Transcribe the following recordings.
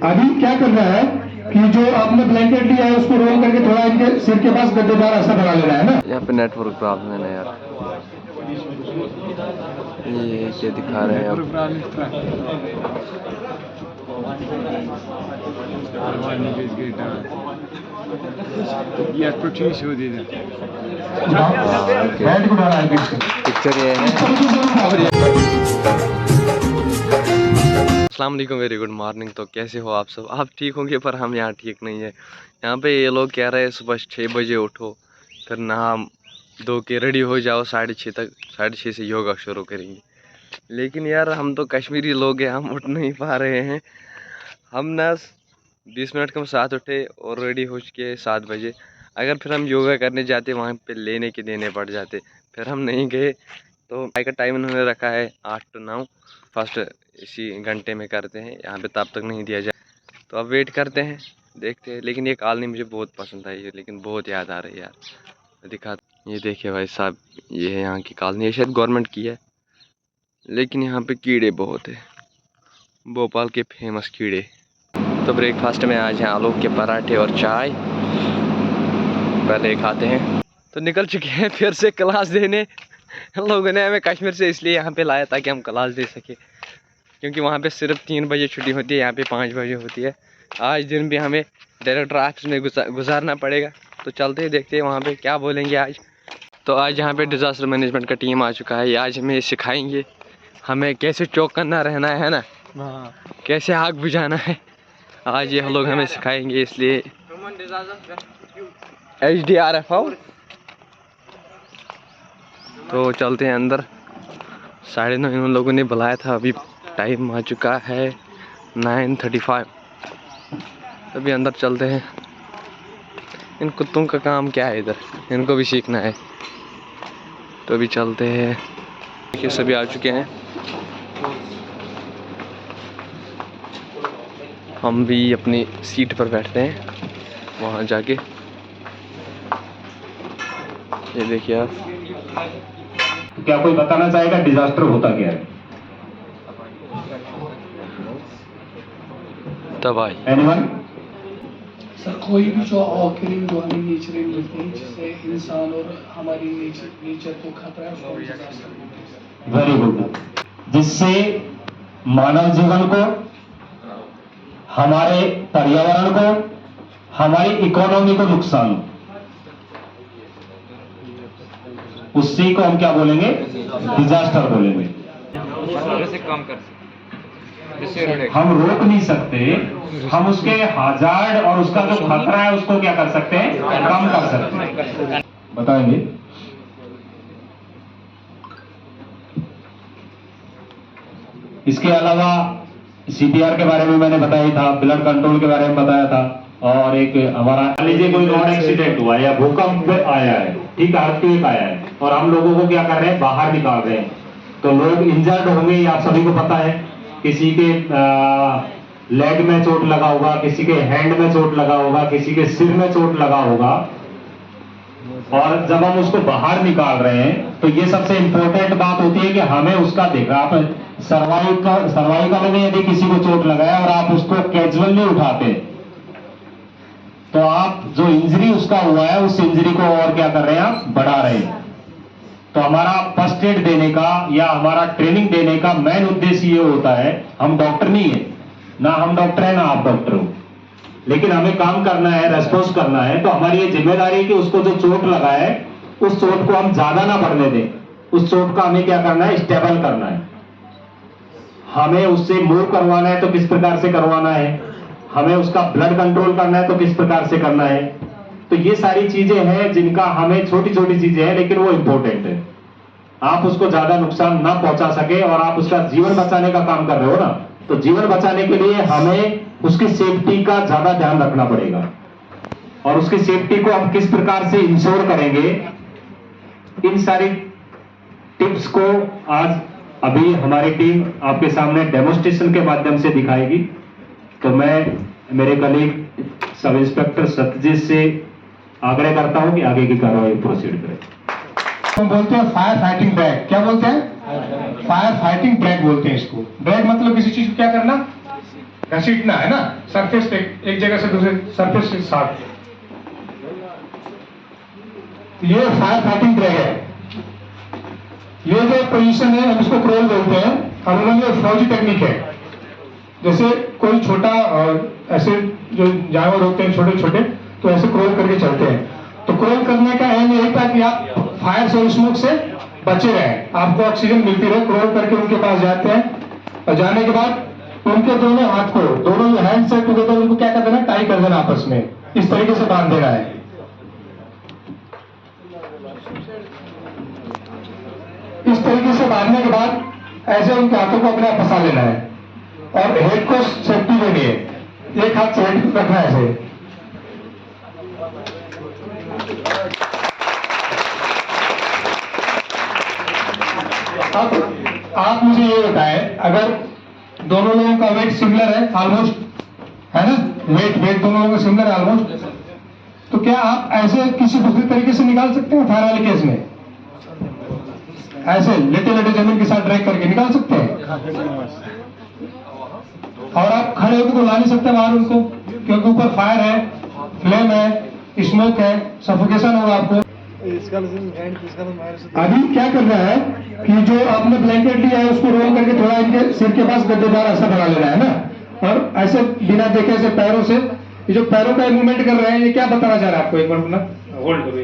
अभी क्या करना है कि जो आपने ब्लैंकेट लिया है उसको रोल करके थोड़ा इनके सिर के पास गद्देदार ऐसा बना लेना है ना। यहाँ पे नेटवर्क प्रॉब्लम है ना यार, ये क्या दिखा रहे हैं अब। पिक्चर ये है। अस्सलाम वालेकुम, वेरी गुड मॉर्निंग। तो कैसे हो आप सब? आप ठीक होंगे पर हम यहाँ ठीक नहीं है। यहाँ पे ये लोग कह रहे हैं सुबह 6 बजे उठो, फिर नहा धो के रेडी हो जाओ, 6:30 तक, 6:30 से योगा शुरू करेंगे। लेकिन यार हम तो कश्मीरी लोग हैं, हम उठ नहीं पा रहे हैं। हम ना 20 मिनट के साथ उठे और रेडी हो चुके 7 बजे। अगर फिर हम योगा करने जाते वहाँ पे लेने के देने पड़ जाते, फिर हम नहीं गए। तो का टाइम उन्होंने रखा है 8 to 9, फर्स्ट इसी घंटे में करते हैं यहाँ पे, तब तक नहीं दिया जाए। तो अब वेट करते हैं, देखते हैं। लेकिन ये कॉलोनी मुझे बहुत पसंद आई है, लेकिन बहुत याद आ रही है यार। दिखा, ये देखिए भाई साहब, ये है यहाँ की कॉलोनी। ये शायद गवर्नमेंट की है, लेकिन यहाँ पे कीड़े बहुत है, भोपाल के फेमस कीड़े। तो ब्रेकफास्ट में आज हैं आलू के पराठे और चाय, पहले खाते हैं। तो निकल चुके हैं फिर से क्लास देने। लोगों ने हमें कश्मीर से इसलिए यहाँ पे लाया ताकि हम क्लास दे सके, क्योंकि वहाँ पे सिर्फ 3 बजे छुट्टी होती है, यहाँ पे 5 बजे होती है। आज दिन भी हमें डायरेक्टर ऑफिस में गुजारना पड़ेगा। तो चलते ही देखते हैं वहाँ पे क्या बोलेंगे आज। तो आज यहाँ पे डिज़ास्टर मैनेजमेंट का टीम आ चुका है। आज हमें सिखाएंगे हमें कैसे चौकन्ना रहना है ना, कैसे आग बुझाना है। आज ये लोग हमें सिखाएंगे, इसलिए HDRF आओ। तो चलते हैं अंदर। 9:30 उन लोगों ने बुलाया था, अभी टाइम आ चुका है 9:35। अभी अंदर चलते हैं। इन कुत्तों का काम क्या है इधर, इनको भी सीखना है। तो अभी चलते हैं। देखिए सभी आ चुके हैं, हम भी अपनी सीट पर बैठते हैं वहाँ जाके। ये देखिए आप। क्या कोई बताना चाहेगा डिजास्टर होता क्या है? तबाही। एनीवन? सर कोई भी जो ऑकरिंग जो हमें नेचर मिलते हैं, जिससे इंसान और हमारी नेचर को खतरा है, उसको डिजास्टर बोलते हैं। Very good. जिससे मानव जीवन को, हमारे पर्यावरण को, हमारी इकोनॉमी को नुकसान हो, उसी को हम क्या बोलेंगे? डिजास्टर बोलेंगे। कम कर, हम रोक नहीं सकते, हम उसके हजार्ड और उसका जो खतरा है उसको क्या कर सकते हैं? कम कर सकते हैं। बताएंगे। इसके अलावा CPR के बारे में मैंने बताया था, ब्लड कंट्रोल के बारे में बताया था, और एक हमारा मान लीजिए कोई रोड एक्सीडेंट हुआ या भूकंप आया है, ठीक है, अर्थक्वेक आया है, और हम लोगों को क्या कर रहे हैं? बाहर निकाल रहे हैं। तो लोग इंजर्ड होंगे, ये आप सभी को पता है। किसी के लेग में चोट लगा होगा, किसी के हैंड में चोट लगा होगा, किसी के सिर में चोट लगा होगा। और जब हम उसको बाहर निकाल रहे हैं तो ये सबसे इंपॉर्टेंट बात होती है कि हमें उसका देखना। आप सर्वाइकल में यदि किसी को चोट लगाया और आप उसको कैजुअल नहीं उठाते, तो आप जो इंजरी उसका हुआ है उस इंजरी को और क्या कर रहे हैं? आप बढ़ा रहे हैं। तो हमारा फर्स्ट एड देने का या हमारा ट्रेनिंग देने का मेन उद्देश्य ये होता है, हम डॉक्टर नहीं है ना, हम डॉक्टर है ना आप डॉक्टर हो, लेकिन हमें काम करना है, रेस्पॉन्स करना है। तो हमारी ये जिम्मेदारी है कि उसको जो चोट लगा है उस चोट को हम ज्यादा ना बढ़ने दें। उस चोट का हमें क्या करना है? स्टेबल करना है। हमें उससे मूव करवाना है तो किस प्रकार से करवाना है, हमें उसका ब्लड कंट्रोल करना है तो किस प्रकार से करना है। तो ये सारी चीजें हैं जिनका हमें, छोटी छोटी चीजें हैं लेकिन वो इंपॉर्टेंट है। आप उसको ज्यादा नुकसान ना पहुंचा सके और आप उसका जीवन बचाने का काम कर रहे हो ना, तो जीवन बचाने के लिए हमें उसकी सेफ्टी का ज्यादा ध्यान रखना पड़ेगा। और उसकी सेफ्टी को हम किस प्रकार से इंश्योर करेंगे, इन सारी टिप्स को आज अभी हमारी टीम आपके सामने डेमोन्स्ट्रेशन के माध्यम से दिखाएगी। तो मैं मेरे कलीग सब इंस्पेक्टर सत्यजीत से आग्रह करता हूं कि आगे की कार्रवाई प्रोसीड करें। हम बोलते हैं फायर फाइटिंग ब्रेक। क्या बोलते हैं? फायर फाइटिंग ब्रेक बोलते हैं इसको। ब्रेक मतलब किसी चीज को क्या करना? घसीटना है ना, सरफेस पे एक जगह से दूसरे सरफेस के साथ। ये फायर फाइटिंग ड्रैग है। ये जो पोजीशन है हम इसको क्रोल बोलते हैं। अमूमन ये फौजी टेक्निक है। जैसे कोई छोटा ऐसे जो जानवर होते हैं छोटे छोटे, तो ऐसे क्रोल करके चलते हैं। तो क्रोल करने का एम यही था कि आप फायर से और स्मोक से बचे रहें, आपको ऑक्सीजन मिलती रहे। क्रोल करके उनके पास जाते हैं और जाने के बाद उनके दोनों हाथ को, दोनों हैंड से टुगेदर उनको क्या कर देना, टाई कर देना आपस में, इस तरीके से बांध देना है। इस तरीके से बांधने के बाद ऐसे उनके हाथों को अपने आप फंसा लेना है और हेड को सेफ्टी देनी है। एक हाथ से हेड रखना है ऐसे। अब आप मुझे ये बताएं, अगर दोनों लोगों का वेट सिमिलर है ऑलमोस्ट, है ना, वेट दोनों लोगों का सिमिलर है ऑलमोस्ट, तो क्या आप ऐसे किसी दूसरे तरीके से निकाल सकते हैं? फायर वाले केस में ऐसे लेटे जमीन के साथ ड्रैग करके निकाल सकते हैं, और आप खड़े होकर तो ला नहीं सकते बाहर उनको, क्योंकि ऊपर फायर है, फ्लेम है, स्मोक है, सफोकेशन होगा आपको। अभी क्या करना है कि जो आपने ब्लैंकेट लिया है उसको रोल करके थोड़ा इनके सिर के पास गद्देदार ऐसा बना लेना है ना, और ऐसे बिना देखे ऐसे पैरों से, ये जो पैरों का मूवमेंट कर रहे हैं ये क्या बताना चाह रहे हैं आपको? एक मिनट ना होल्ड करो।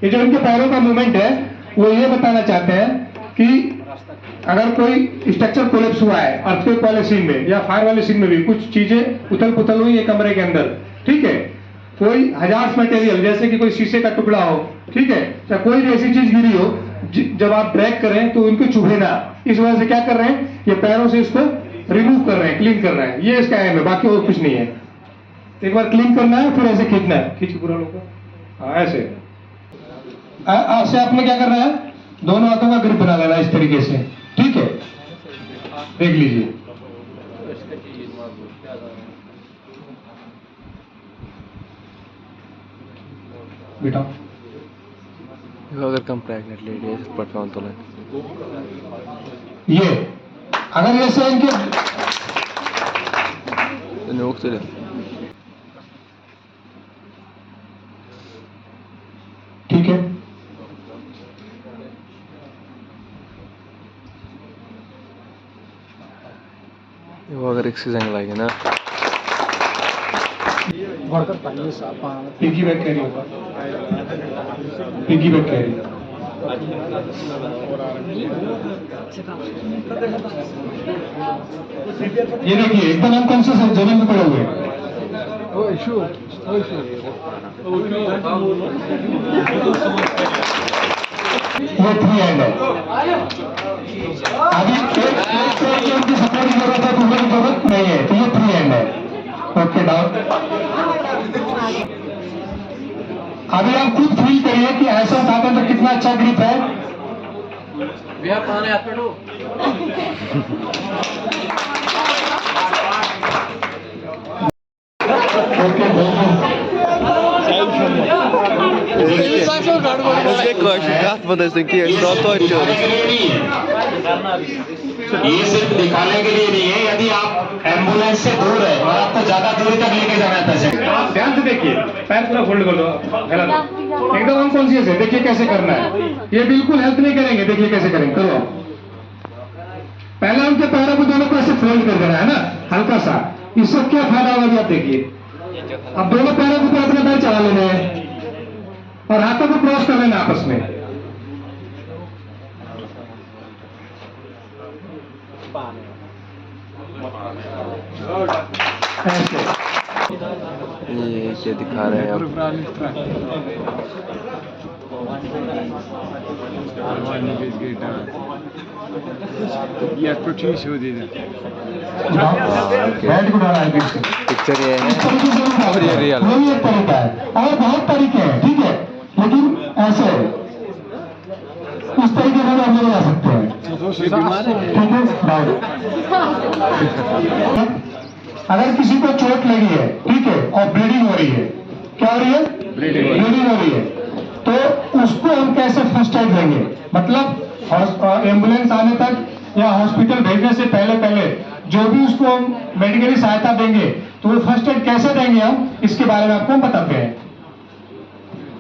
ये जो इनके पैरों का मूवमेंट है वो ये बताना चाहते हैं कि अगर कोई स्ट्रक्चर कोलैप्स हुआ है अर्थक्वेक वाले सीन में या फायर वाले सीन में भी, कुछ चीजें उथल पुथल हुई है कमरे के अंदर, ठीक है, कोई हजार्स मटेरियल जैसे कि कोई शीशे का टुकड़ा हो, ठीक है, या कोई भी ऐसी चीज गिरी हो, जब आप ड्रैग करें तो उनको चुभे ना, इस वजह से क्या कर रहे हैं, ये पैरों से इसको रिमूव कर रहे हैं, क्लीन कर रहे हैं। ये इसका एम है, बाकी और कुछ नहीं है। एक बार क्लीन करना है, फिर ऐसे खींचना है, खींच के पूरा लोग, हाँ ऐसे। ऐसे आपने क्या करना है, दोनों हाथों का ग्रिप बना लेना इस तरीके से, ठीक है, देख लीजिए। बेटा अगर कम प्रेग्नेंट लेडी है पटना तो ये अगर जैसे इनके ठीक है, वो अगर एक्सीजन लगे ना पिगी बैग कैरी होगा, पिगी बैग कैरी। ये देखिए एकदम अनकॉन्शियस है, जमीन पे पड़े हुए हैं। वो 3 हैंड है। अभी एक उनकी सपोर्ट की जरूरत है, दूसरे की जरूरत नहीं है, तो ये 3 हैंड है। Okay down. अभी आप खुद फील करिए कि ऐसा उठाते हैं तो कितना अच्छा ग्रिप है। ये सिर्फ दिखाने के लिए नहीं है, यदि आप एम्बुलेंस से दूर है और आपको ज्यादा दूरी तक लेके जाना है पेशेंट, आप ध्यान से देखिए, पैर पूरा फोल्ड कर लो, एकदम अनकॉन्शियस है, देखिए कैसे करना है। ये बिल्कुल हेल्प नहीं करेंगे, देखिए कैसे करेंगे, करो। पहले उनके पैरों को दोनों को ऐसे फोल्ड कर देना है ना, हल्का सा, इससे क्या फायदा होगा भी आप देखिए। अब दोनों पैरों को ऊपर अपने पैर चढ़ा लेने हैं और हाथों को क्रॉस कर लेना आपस में। ऐसे ये क्या दिखा रहे हैं आप? पिक्चर ये है और ये रियल है। एक तरीका है और बहुत तरीके हैं, ठीक है, लेकिन ऐसे इस तरीके से हम लोग आ सकते हैं, ठीक है। अगर किसी को चोट लगी है, ठीक है, और ब्लीडिंग हो रही है, क्या हो रही है, ब्लीडिंग हो रही है, तो उसको हम कैसे फर्स्ट एड देंगे? मतलब एम्बुलेंस आने तक या हॉस्पिटल भेजने से पहले जो भी उसको मेडिकली सहायता देंगे तो वो फर्स्ट एड कैसे देंगे हम, इसके बारे में आपको हम बताते हैं।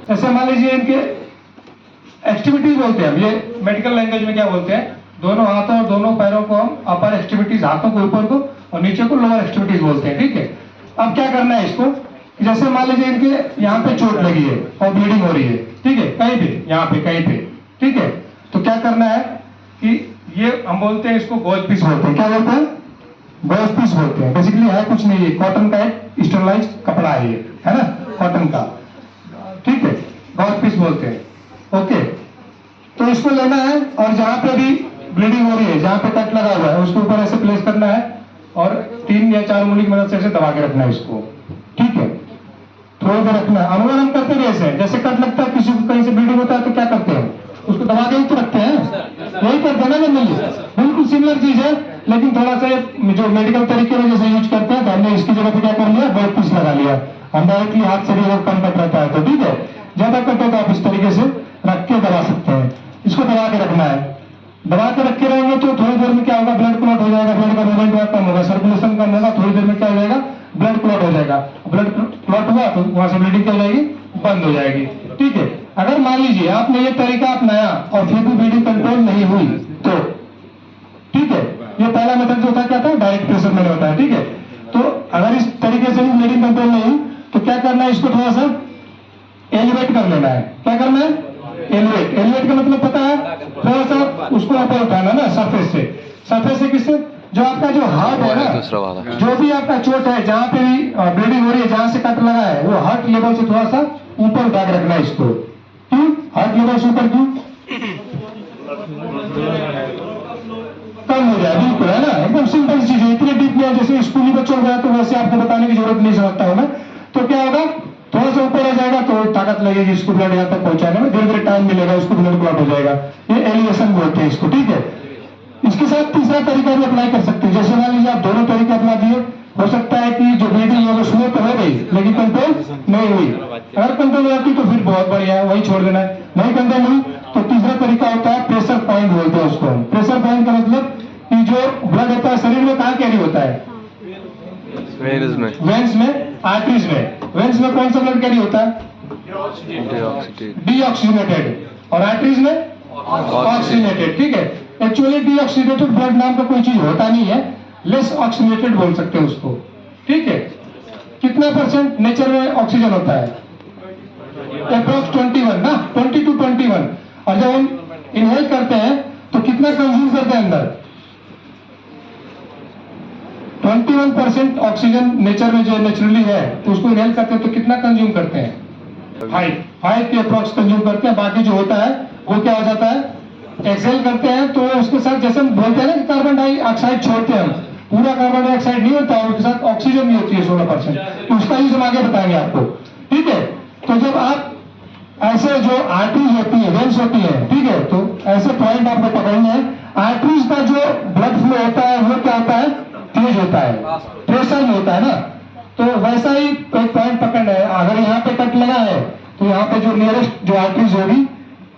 जैसे मान लीजिए इनके एक्टिविटीज बोलते हैं हम, ये मेडिकल लैंग्वेज में क्या बोलते हैं, दोनों हाथों और दोनों पैरों को हम अपर एक्टिविटीज, हाथों को ऊपर को और नीचे को लोअर एक्टिविटीज बोलते हैं, ठीक है। अब क्या करना है इसको, जैसे मान लीजिए इनके यहाँ पे चोट लगी है और ब्लीडिंग हो रही है, ठीक है, कहीं भी, यहाँ पे कहीं पे, ठीक है। तो क्या करना है कि ये हम बोलते हैं इसको गॉज पीस बोलते हैं, क्या बोलते हैं, गॉज पीस बोलते हैं। बेसिकली है कुछ नहीं है, कॉटन का एक स्टरलाइज कपड़ा है ये, है ना, कॉटन का, ठीक है, गॉज पीस बोलते हैं, ओके। तो इसको लेना है और जहां पे भी ब्लीडिंग हो रही है, जहां पे कट लगा हुआ है, उसके ऊपर ऐसे प्लेस करना है और 3 या 4 उंगली की मदद से ऐसे दबा के रखना है इसको, ठीक है। थोड़ी देर रखना है। अनुमान हम करते भी ऐसे हैं, जैसे कट लगता है किसी को, कहीं से ब्लीडिंग होता है तो क्या करते हैं, उसको दबा के तो रखते हैं, यही करते हैं ना जनरली, बिल्कुल सिमिलर चीज है, लेकिन थोड़ा सा जो मेडिकल तरीके में जैसे यूज करते हैं तो हमने इसकी जगह पे क्या कर लिया, गॉज पीस लगा लिया। हम डायरेक्टली हाथ से भी अगर कम कट रहता है तो ठीक है, ज्यादा कट हो तो आप इस तरीके से रख के दबा सकते हैं। इसको दबा के रखना है, दबा के रखे रहेंगे तो थोड़ी देर में क्या होगा, ब्लड क्लॉट हो जाएगा, ब्लड का मूवमेंट कम होगा, सर्कुलेशन कम होगा, थोड़ी देर में क्या हो जाएगा, ब्लड क्लॉट हो जाएगा। ब्लड क्लॉट हुआ तो वहां से ब्लीडिंग क्या हो जाएगी, बंद हो जाएगी, ठीक है। अगर मान लीजिए आपने ये तरीका अपनाया और फिर भी ब्लीडिंग कंट्रोल नहीं हुई तो ठीक है, ये पहला मेथड जो होता है क्या था, डायरेक्ट प्रेशर में होता है, ठीक है। तो अगर इस तरीके से भी ब्लीडिंग कंट्रोल नहीं हुई तो क्या करना है, इसको थोड़ा सा एलिवेट कर लेना है। क्या करना है, एलिवेट। एलिवेट का मतलब पता है, थोड़ा सा उसको ऊपर उठाना ना, सरफेस से। सरफेस से किससे, जो आपका जो हार्ट है ना, जो भी आपका चोट है, जहां पे भी ब्लीडिंग हो रही है, जहां से कट लगा है, वो हार्ट लेवल से थोड़ा सा ऊपर उठा के रखना है इसको। क्यों हार्ट लेवल से ऊपर, क्यों, कम हो जाए, बिल्कुल, है ना, एकदम सिंपल चीज है, इतनी डीप में जैसे स्कूली बच्चों को तो वैसे आपको बताने की जरूरत नहीं समझता हूं मैं। तो क्या होगा, थोड़ा सा ऊपर आ जाएगा तो ताकत लगेगी इसको ब्लड यहाँ तक पहुंचाने में, धीरे धीरे टाइम मिलेगा, उसको ब्लड क्लॉट हो जाएगा। ये एलिवेशन बोलते हैं इसको, ठीक है। इसके साथ तीसरा तरीका भी अप्लाई कर सकते हैं। जैसे मान लीजिए आप दोनों तरीके अपना दिए, हो सकता है कि जो ब्लीडिंग है वो स्लो तो हो गई लेकिन कंट्रोल नहीं हुई। अगर कंट्रोल हो जाती तो फिर बहुत बढ़िया है, वही छोड़ देना है। नहीं कंट्रोल हुई तो तीसरा तरीका होता है प्रेशर पॉइंट बोलते हैं उसको। प्रेशर पॉइंट का मतलब कि जो ब्लड होता है शरीर में कहाँ कैरी होता है, वेन्स में, आर्टरीज में। वेन्स में कौन सा ब्लड कैरी होता है, डीऑक्सीजनेटेड, और आर्टरीज में ऑक्सीजनेटेड, ठीक है। एक्चुअली डीऑक्सीजनेटेड ब्लड नाम का कोई चीज होता नहीं है, लेस ऑक्सीजनेटेड बोल सकते हैं उसको, ठीक है। कितना % नेचर में ऑक्सीजन होता है, अप्रोक्स 21 ना, 20 to 21। और जब हम इनहेल करते हैं तो कितना कंज्यूम करते हैं अंदर, 21% ऑक्सीजन नेचर में जो नेचुरली है, तो उसको इनहेल करते हैं तो कितना कंज्यूम करते हैं, 5 के अप्रोक्स कंज्यूम करते हैं। बाकी जो होता है वो क्या हो जाता है, एक्सेल करते हैं। तो उसके साथ जैसे हम बोलते हैं ना कि कार्बन डाइऑक्साइड छोड़ते हैं हम, पूरा कार्बन डाइऑक्साइड नहीं होता है, उसके साथ ऑक्सीजन भी होती है 16%। तो उसका यूज हम आगे बताएंगे आपको, ठीक है। तो जब आप ऐसे जो आर्टरीज होती है, वेन्स होती है, ठीक है, तो ऐसे पॉइंट आपको पकड़ना है। आर्टरीज का जो ब्लड फ्लो होता है वो क्या होता है, तेज होता है, प्रेशर में होता है ना। तो वैसा ही एक पॉइंट पकड़ना है। अगर यहाँ पे कट लगा है तो यहाँ पे जो नियरेस्ट जो आर्टरीज होगी,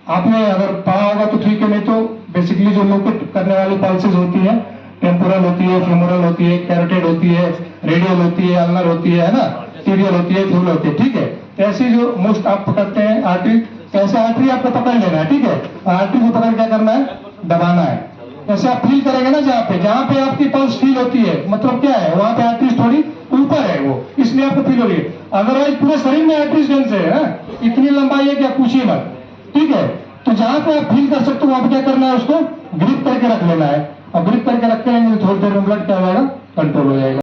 आपने अगर पढ़ा होगा तो ठीक है, नहीं तो बेसिकली जो लोकेट करने वाली पल्सेस होती है, टेम्पोरल होती है, फेमोरल होती है, कैरोटिड होती है, रेडियल होती है, अल्नर होती है ना, टीबियल होती है, फ्यूल होती है, ठीक है। ऐसी जो मोस्ट आप पकड़ते हैं आर्टरी, ऐसे आर्टरी आपको पकड़ लेना है, ठीक है। आर्टरी को पकड़ क्या करना है, दबाना है। जैसे आप फील करेंगे ना, जहाँ पे आपकी पल्स फील होती है, मतलब क्या है, वहां पे आर्टरीज थोड़ी ऊपर है वो, इसलिए आपको फील हो रही है। अदरवाइज पूरे शरीर में आर्टरीज वेन्स है, इतनी लंबाई है कि आप पूछिए मत, ठीक है। तो जहां पे आप फील कर सकते हो वहां पे क्या करना है, उसको ग्रिप करके रख लेना है। और ग्रिप करके रखते रहेंगे तो थोड़ी देर में ब्लड क्या हो जाएगा, कंट्रोल हो जाएगा।